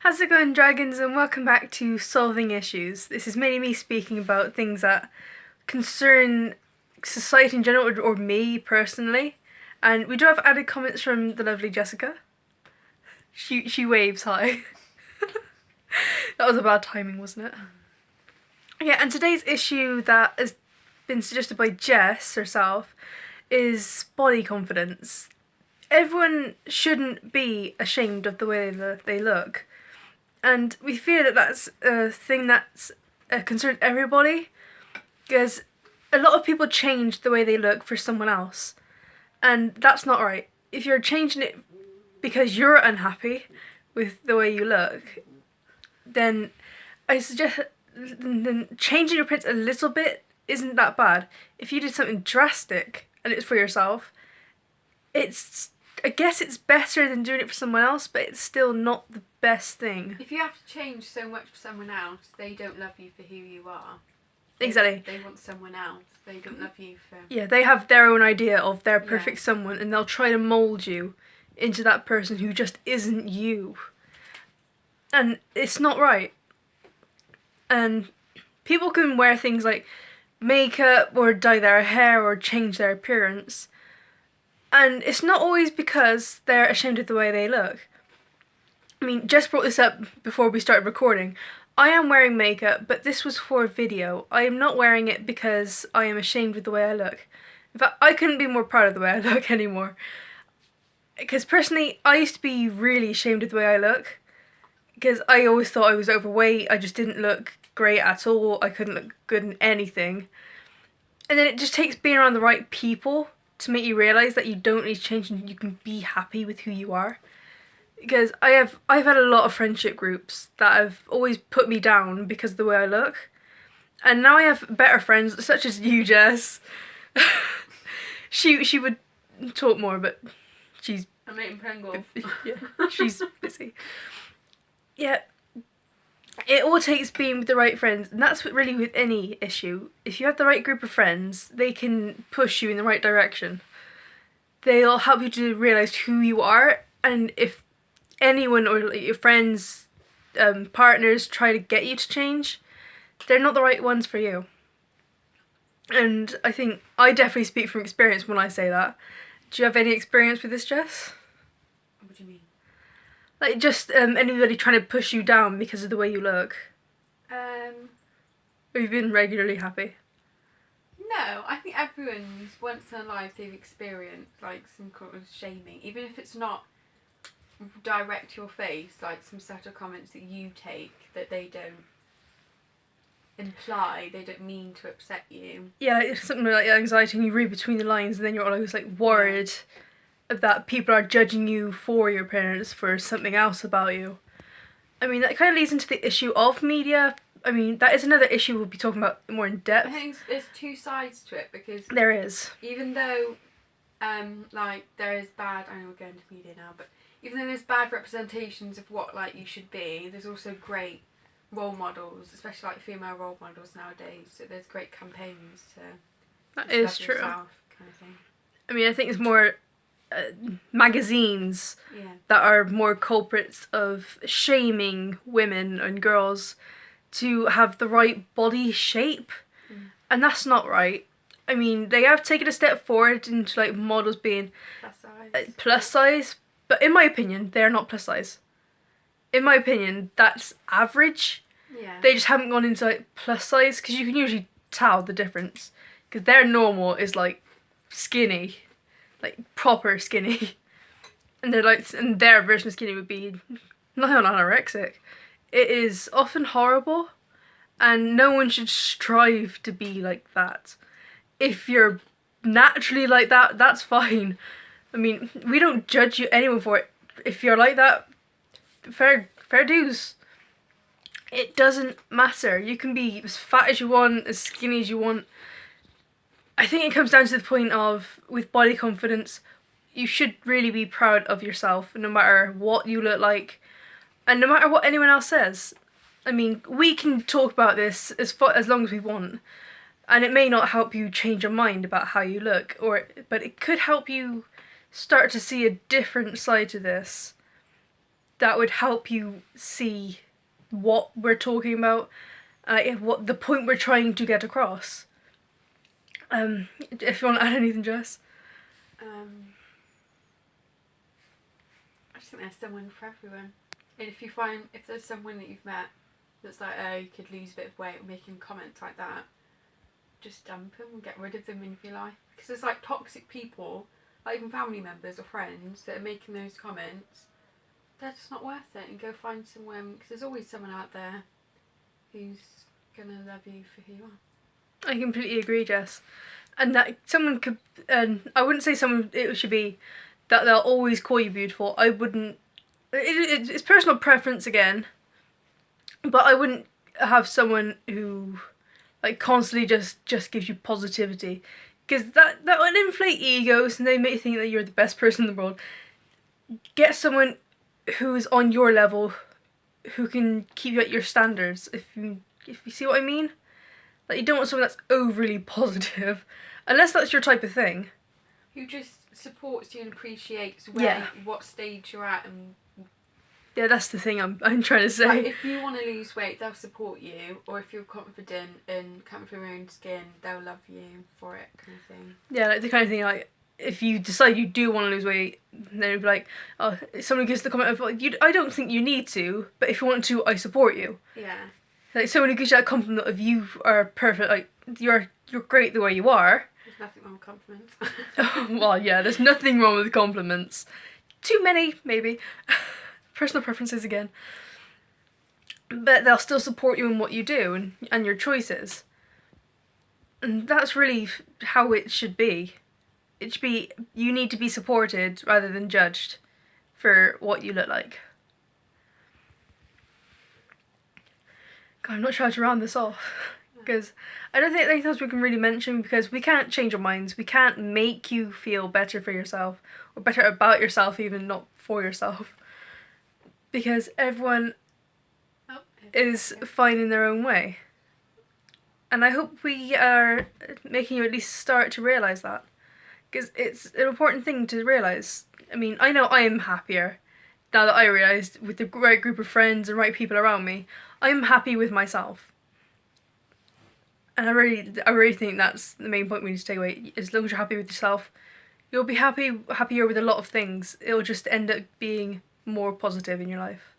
How's it going, dragons, and welcome back to Solving Issues. This is mainly me speaking about things that concern society in general, or me personally. And we do have added comments from the lovely Jessica. She waves hi. That was a bad timing, wasn't it? Yeah, and today's issue that has been suggested by Jess herself is body confidence. Everyone shouldn't be ashamed of the way they look. And we fear that that's a thing that's a concern to everybody, because a lot of people change the way they look for someone else, and that's not right. If you're changing it because you're unhappy with the way you look, then I suggest then changing your appearance a little bit isn't that bad. If you did something drastic and it's for yourself, I guess it's better than doing it for someone else, but it's still not the best thing. If you have to change so much for someone else, they don't love you for who you are. Exactly. They want someone else. They don't love you for... Yeah, they have their own idea of their perfect someone, and they'll try to mould you into that person who just isn't you. And it's not right. And people can wear things like makeup or dye their hair or change their appearance, and it's not always because they're ashamed of the way they look. I mean, Jess brought this up before we started recording. I am wearing makeup, but this was for a video. I am not wearing it because I am ashamed of the way I look. In fact, I couldn't be more proud of the way I look anymore. Because personally, I used to be really ashamed of the way I look, because I always thought I was overweight. I just didn't look great at all. I couldn't look good in anything. And then it just takes being around the right people to make you realise that you don't need to change and you can be happy with who you are. Because I've had a lot of friendship groups that have always put me down because of the way I look. And now I have better friends, such as you, Jess. She would talk more, but she's... I'm eating Pringles. Yeah, she's busy. Yeah, it all takes being with the right friends, and that's what really with any issue. If you have the right group of friends, they can push you in the right direction. They'll help you to realise who you are, and if anyone or like your friends, partners try to get you to change, they're not the right ones for you. And I think I definitely speak from experience when I say that. Do you have any experience with this, Jess? What do you mean? Like just anybody trying to push you down because of the way you look? Or you've been regularly happy? No, I think everyone's once in their life they've experienced like some kind of shaming, even if it's not direct to your face, like some subtle comments that you take that they don't imply, they don't mean to upset you. Yeah, like something like anxiety, and you read between the lines, and then you're always like worried that people are judging you for your appearance for something else about you. I mean, that kind of leads into the issue of media. I mean, that is another issue we'll be talking about more in depth. I think there's two sides to it, because there is. Even though, like, there is bad, I know we're going to media now, but even though there's bad representations of what, like, you should be, there's also great role models, especially, like, female role models nowadays. So there's great campaigns to... That is true. Yourself, kind of thing. I mean, I think it's more magazines that are more culprits of shaming women and girls to have the right body shape, and that's not right. I mean, they have taken a step forward into like models being plus size, but in my opinion, they're not plus size. In my opinion, that's average. Yeah. They just haven't gone into like plus size, because you can usually tell the difference, because their normal is like skinny, like proper skinny, and they're like, and their version of skinny would be not anorexic. It is often horrible, and no one should strive to be like that. If you're naturally like that, that's fine. I mean, we don't judge anyone for it. If you're like that, fair dues. It doesn't matter. You can be as fat as you want, as skinny as you want. I think it comes down to the point of, with body confidence, you should really be proud of yourself, no matter what you look like, and no matter what anyone else says. I mean, we can talk about this as long as we want, and it may not help you change your mind about how you look, but it could help you start to see a different side to this. that would help you see what we're talking about, what the point we're trying to get across. If you want to add anything, Jess. I just think there's someone for everyone. And if there's someone that you've met that's like, oh, you could lose a bit of weight, or making comments like that, just dump them and get rid of them in your life. Because there's like toxic people, like even family members or friends that are making those comments. They're just not worth it, and go find someone, because there's always someone out there who's gonna love you for who you are. I completely agree, Jess. And that someone could, I wouldn't say someone, it should be that they'll always call you beautiful. I wouldn't, it's personal preference again, but I wouldn't have someone who like constantly just gives you positivity, because that would inflate egos and they make you think that you're the best person in the world. Get someone who's on your level, who can keep you at your standards, if you see what I mean. Like, you don't want someone that's overly positive, unless that's your type of thing. Who just supports you and appreciates where what stage you're at. And yeah, that's the thing I'm trying to say. like, if you want to lose weight, they'll support you, or if you're confident and comfortable in your own skin, they'll love you for it, kind of thing. Yeah, like the kind of thing, like, if you decide you do want to lose weight, then it'd be like, oh, someone gives the comment of, like, I don't think you need to, but if you want to, I support you. Yeah. Like, someone who gives you that compliment of, you are perfect, like, you're great the way you are. There's nothing wrong with compliments. Well, yeah, there's nothing wrong with compliments. Too many, maybe. Personal preferences again. But they'll still support you in what you do and your choices. And that's really how it should be. It should be, you need to be supported rather than judged for what you look like. God, I'm not sure how to round this off, because I don't think there's anything else we can really mention, because we can't change our minds. We can't make you feel better for yourself, or better about yourself, even not for yourself, because everyone is fine in their own way. And I hope we are making you at least start to realise that, because it's an important thing to realise. I mean, I know I am happier now that I realised, with the right group of friends and right people around me, I'm happy with myself. And I really think that's the main point we need to take away. As long as you're happy with yourself, you'll be happier with a lot of things. It'll just end up being more positive in your life.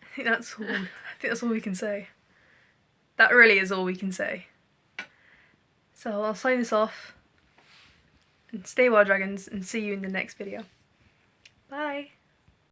I think that's all we can say. That really is all we can say. So I'll sign this off. And stay well, dragons, and see you in the next video. Bye!